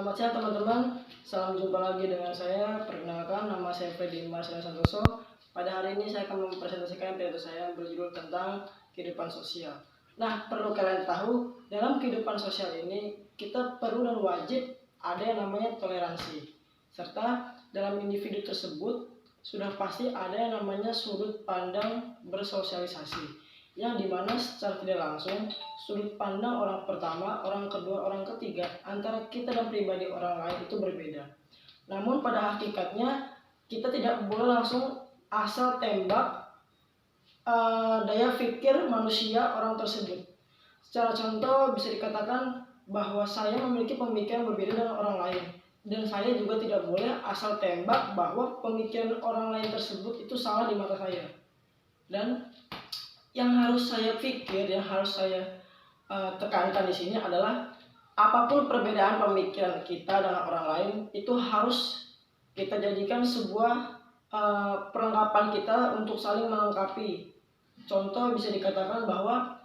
Selamat siang teman-teman, salam jumpa lagi dengan saya. Perkenalkan, nama saya Freddy Marsala Santoso. Pada hari ini saya akan mempresentasikan pidato saya berjudul tentang kehidupan sosial. Nah, perlu kalian tahu, dalam kehidupan sosial ini kita perlu dan wajib ada yang namanya toleransi. Serta dalam individu tersebut sudah pasti ada yang namanya sudut pandang bersosialisasi, yang dimana secara tidak langsung sudut pandang orang pertama, orang kedua, orang ketiga antara kita dan pribadi orang lain itu berbeda. Namun pada hakikatnya kita tidak boleh langsung asal tembak daya pikir manusia orang tersebut. Secara contoh bisa dikatakan bahwa saya memiliki pemikiran berbeda dengan orang lain, dan saya juga tidak boleh asal tembak bahwa pemikiran orang lain tersebut itu salah di mata saya. Dan yang harus saya pikir, yang harus saya tekankan di sini adalah apapun perbedaan pemikiran kita dengan orang lain itu harus kita jadikan sebuah perlengkapan kita untuk saling melengkapi. Contoh bisa dikatakan bahwa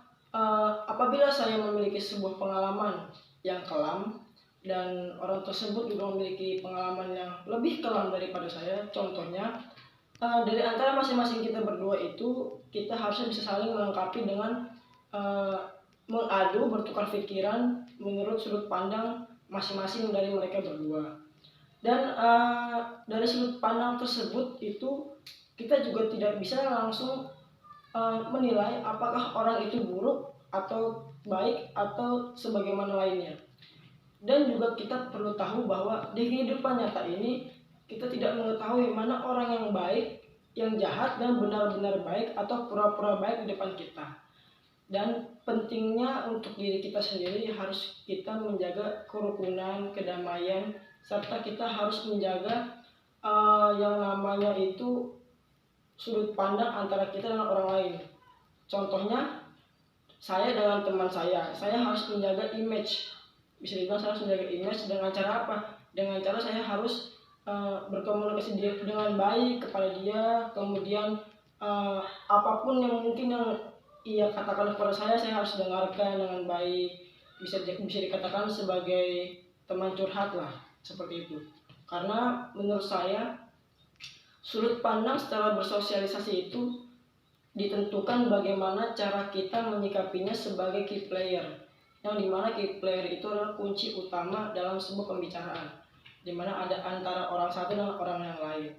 apabila saya memiliki sebuah pengalaman yang kelam dan orang tersebut juga memiliki pengalaman yang lebih kelam daripada saya, contohnya dari antara masing-masing kita berdua itu kita harusnya bisa saling melengkapi dengan mengadu, bertukar pikiran menurut sudut pandang masing-masing dari mereka berdua. Dan dari sudut pandang tersebut itu kita juga tidak bisa langsung menilai apakah orang itu buruk atau baik atau sebagaimana lainnya. Dan juga kita perlu tahu bahwa di kehidupan nyata ini kita tidak mengetahui mana orang yang baik, yang jahat dan benar-benar baik atau pura-pura baik di depan kita. Dan pentingnya untuk diri kita sendiri harus kita menjaga kerukunan, kedamaian, serta kita harus menjaga yang namanya itu sudut pandang antara kita dengan orang lain. Contohnya, saya dengan teman saya harus menjaga image. Bisa dibilang saya harus menjaga image dengan cara apa? Dengan cara saya harus berkomunikasi dengan baik kepada dia, kemudian apapun yang mungkin yang ia katakan kepada saya harus dengarkan dengan baik. Bisa dikatakan sebagai teman curhat lah, seperti itu. Karena menurut saya sudut pandang secara bersosialisasi itu ditentukan bagaimana cara kita menyikapinya sebagai key player, yang dimana key player itu adalah kunci utama dalam sebuah pembicaraan, dimana ada antara orang satu dan orang yang lain.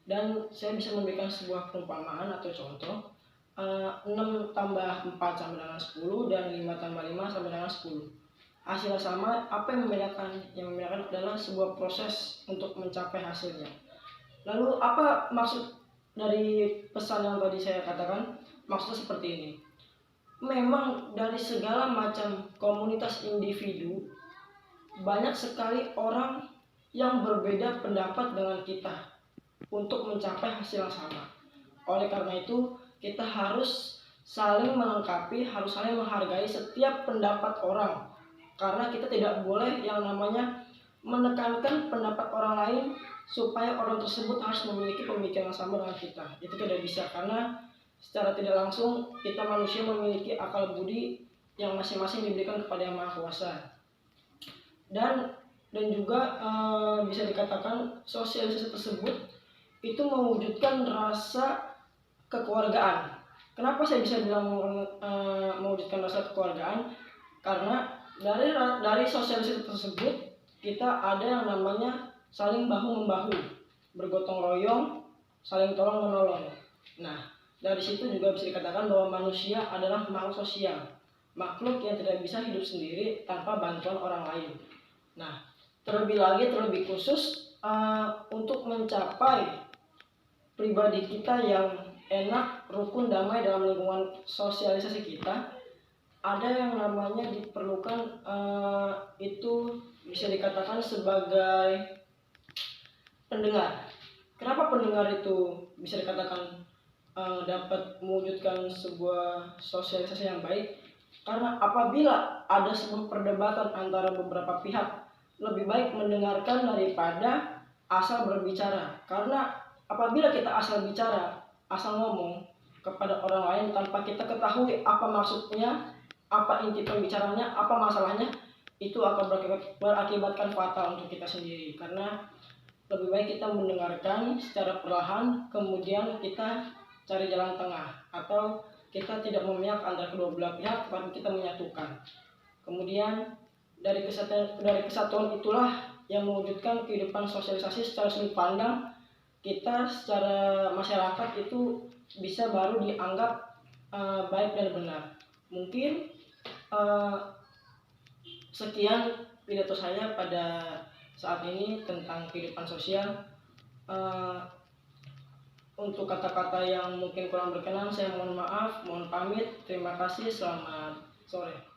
Dan saya bisa memberikan sebuah perumpamaan atau contoh. 6 tambah 4 sama dengan 10 dan 5 tambah 5 sama dengan 10. Hasilnya sama, apa yang membedakan? Yang membedakan adalah sebuah proses untuk mencapai hasilnya. Lalu apa maksud dari pesan yang tadi saya katakan? Maksudnya seperti ini. Memang dari segala macam komunitas individu banyak sekali orang yang berbeda pendapat dengan kita untuk mencapai hasil yang sama. Oleh karena itu kita harus saling melengkapi, harus saling menghargai setiap pendapat orang. Karena kita tidak boleh yang namanya menekankan pendapat orang lain supaya orang tersebut harus memiliki pemikiran yang sama dengan kita. Itu tidak bisa, karena secara tidak langsung kita manusia memiliki akal budi yang masing-masing diberikan kepada Yang Maha Kuasa. Dan juga bisa dikatakan sosialisasi tersebut itu mewujudkan rasa kekeluargaan. Kenapa saya bisa bilang mewujudkan rasa kekeluargaan? Karena dari sosialisasi tersebut kita ada yang namanya saling bahu-membahu, bergotong royong, saling tolong menolong. Nah, dari situ juga bisa dikatakan bahwa manusia adalah makhluk sosial, makhluk yang tidak bisa hidup sendiri tanpa bantuan orang lain. Nah, terlebih khusus untuk mencapai pribadi kita yang enak, rukun, damai dalam lingkungan sosialisasi kita, ada yang namanya diperlukan itu bisa dikatakan sebagai pendengar. Kenapa pendengar itu bisa dikatakan dapat mewujudkan sebuah sosialisasi yang baik? Karena apabila ada sebuah perdebatan antara beberapa pihak, lebih baik mendengarkan daripada asal berbicara. Karena apabila kita asal bicara, asal ngomong kepada orang lain tanpa kita ketahui apa maksudnya, apa inti pembicaranya, apa masalahnya, itu akan berakibatkan fatal untuk kita sendiri, karena lebih baik kita mendengarkan secara perlahan, kemudian kita cari jalan tengah, atau kita tidak memihak antara kedua belah pihak, tapi kita menyatukan. Kemudian dari kesatuan itulah yang mewujudkan kehidupan sosialisasi secara sudut pandang kita secara masyarakat itu bisa baru dianggap baik dan benar. Mungkin sekian pidato saya pada saat ini tentang kehidupan sosial. Untuk kata-kata yang mungkin kurang berkenan, saya mohon maaf, mohon pamit. Terima kasih, selamat sore.